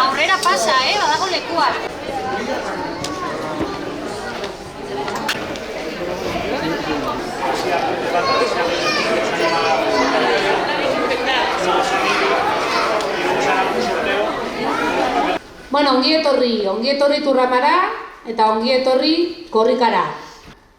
Aurrera pasa, badago lekua. Bueno, ongi etorri Turramara eta ongi etorri Korrikara.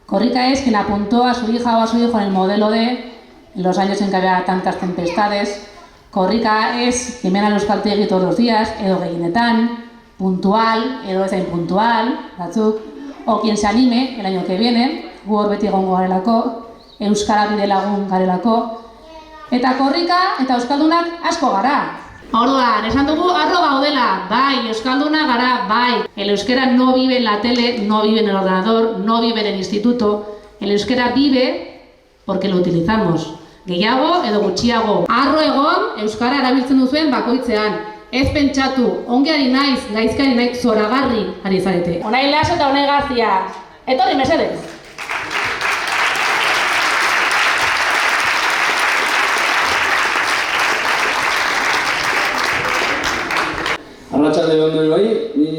Korrika es quien apuntó a su hija o a su hijo en el modelo D en los años en que había tantas tempestades. Korrika es quien viene a Euskaltegi todos los días, edo gehienetan, puntual, edo ez impuntual, batzuk, o quien se anime el año que viene, gu hor beti egongo garelako, euskara bide lagun garelako, eta korrika eta euskaldunak asko gara. Orduan, esan dugu arro gaudela, bai, euskalduna gara, bai. El euskera no vive en la tele, no vive en el ordenador, no vive en el instituto. El euskera vive porque lo utilizamos. Gehiago edo gutxiago. Arro egon, euskara erabiltzen duzuen bakoitzean. Ez pentsatu, ongi ari naiz, gaizkari naiz, zoragarri ari zarete. Onai laso eta onai gazia. Etorri mesedez. Arratsalde on denoi, ni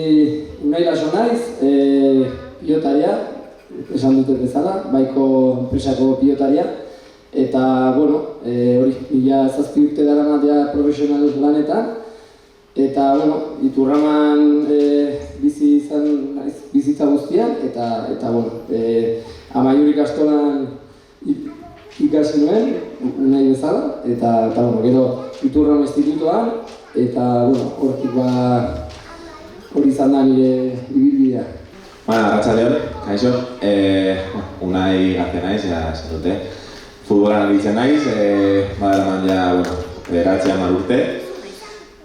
Unai Laso naiz, pilotaria, esan dute bezala, baiko enpresako pilotaria. Eta, bueno, hori, 7 urte daramatea profesional lanetan. Eta, bueno, Iturraman bizitza guztian, eta bueno, Amaiur ikastolan ikasi nuen, Unai bezala, eta bueno, gero Iturraman institutoan, eta, bueno, hori izan da nire ibilbidea. Arratsalde on, kaixo, Unai Garce naiz, esan dute. Futbolan aritzen naiz, badaraman ja, bueno, 9 urte.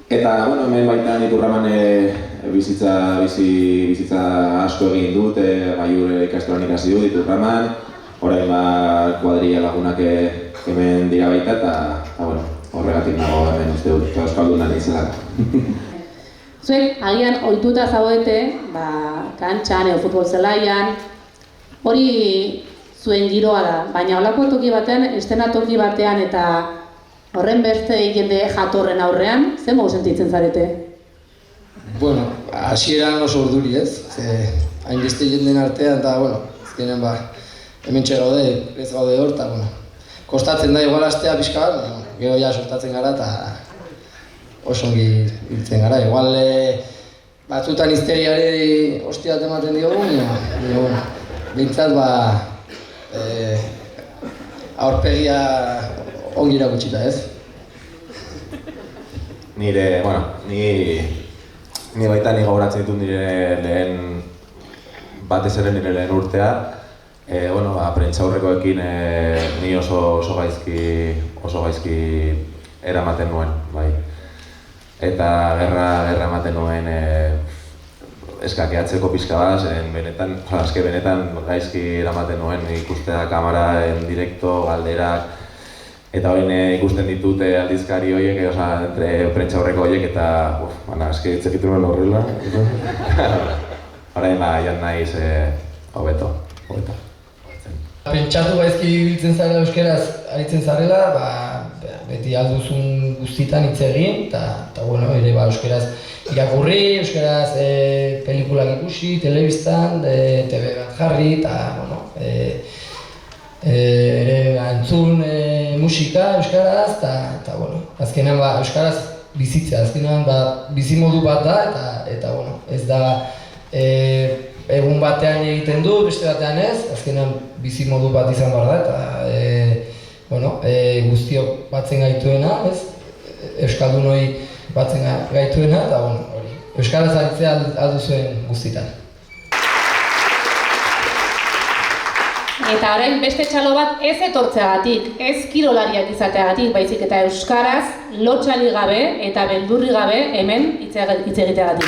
Eta, bueno, hemen baitan Iturraman bizitza asko egin dut, Amaiur ikastolan ikasi dut Iturraman. Orain kuadrilla lagunak hemen dira baita, eta, bueno, horregatik nago hemen uste dut, euskalduna nintzela. Zuek agian ohituta zaudete, kantxan edo futbol zelaian, hori zuen giroa da, baina holako toki batean, eszenatoki batean eta horren beste jende jatorren aurrean, zer modu sentitzen zarete? Bueno, hasieran oso urduri ez, hainbeste jenden artean eta, bueno, azkenean hementxe gaude, ez gaude hor, eta, bueno, kostatzen da igual astea pixka bat, gero ja sortatzen gara eta oso ongi biltzen gara. Igual batzutan histeriari hostia bat ematen diogu, baina behintzat aurpegia ongi erakutsita ez. Nire, bueno, ni baita ni gogoratzen ditut nire lehen, batez ere nire lehen urtea. Prentsaurrekoekin ni oso gaizki eramaten nuen, bai. Eta gerra ematen nuen eskakeatzeko pixka bat, benetan gaizki eramaten nuen ikustea kamera en directo, galderak. Eta horien ikusten ditut aldizkari horiek, entre prentsaurreko horiek, eta eski itzekitu nuen horrela. Horrein jan naiz hobeto. Pentsatu gaizki biltzen zara euskeraz aritzen zarela, beti alduzun guztitan hitz egin, eta bueno, ere euskeraz irakurri, euskeraz pelikulak ikusi, telebistan, TV bat jarri, eta bueno, ere entzun musika euskaraz, eta bueno, azkenean euskaraz bizitzea, azkenean bizimodu bat da, eta bueno, ez da egun batean egiten du, beste batean ez, azkenean bizimodu bat izan behar da, eta guztiok batzen gaituena, ez? Euskaldunoi batzen gaituena, eta hori, euskaraz aritzea alduzuen guztitan. Eta orain beste txalo bat ez etortzeagatik, ez kirolariak izateagatik, baizik eta euskaraz lotxali gabe eta beldurri gabe hemen hitz egiteagatik.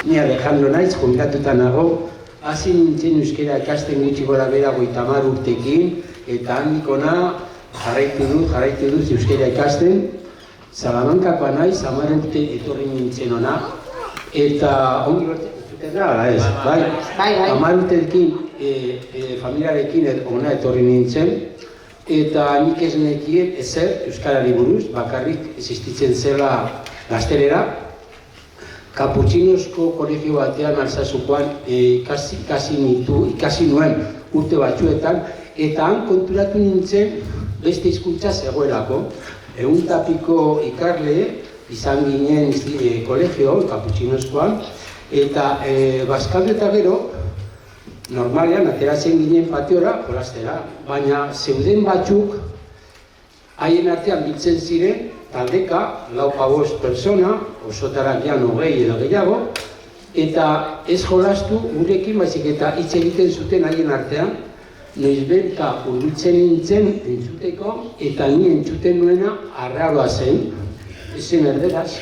Ni Alejandro naiz, jubilatuta nago. Hasi nintzen euskara ikasten gutxi gora bera 30 urtekin, eta handik hona jarraitu dut euskara ikasten. Salamankakoa naiz, 10 urte etorri nintzen hona, eta ongi Zerra, ala ez, bai. Bai. 10 urterekin familiarekin ona etorri nintzen, eta nik ez nekien ezer euskarari buruz, bakarrik existitzen zela gaztelera. Kaputxinozko kolegio batean Alsasukoan ikasi nuen urte batzuetan, eta han konturatu nintzen beste hizkuntza zegoelako. 100 ikasle izan ginen kolegio, Kaputxinozkoan, eta bazkaldu eta gero, normalean ateratzen ginen patiora, jolastera, baina zeuden batzuk haien artean biltzen ziren, taldeka, 4-5 persona, osotara gian 20 edo gehiago, eta ez jolastu gurekin baizik eta hitz egiten zuten haien artean, noizbehinka hurbiltzen nintzen entzuteko, eta ni entzuten nuena arraroa zen, ezen erderaz.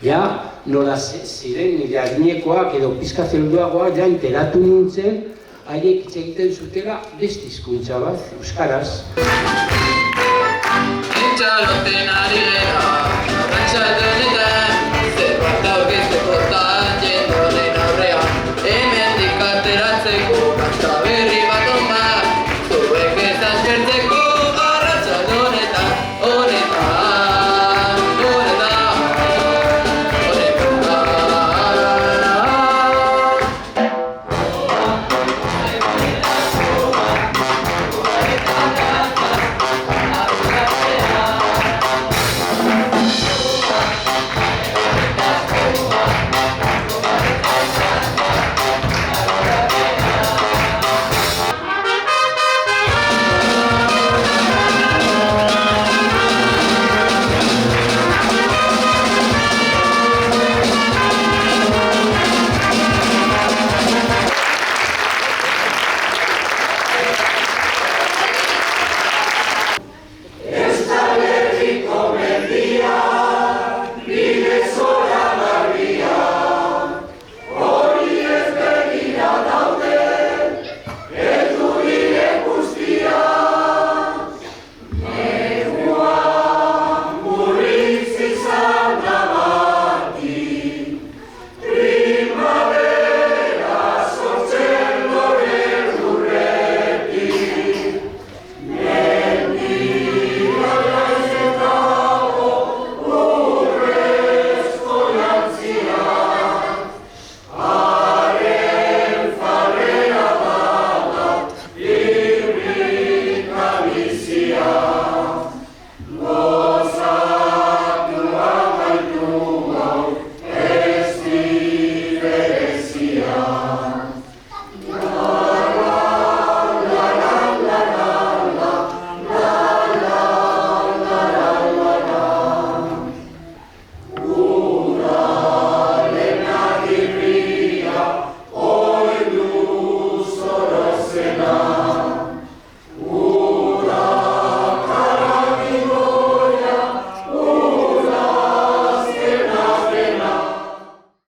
Ja, nola ziren nire adinekoak edo pizka zelduagoak ja enteratu nintzen, haiek hitz egiten zutela beste hizkuntza bat, euskaraz. Itxaloten ari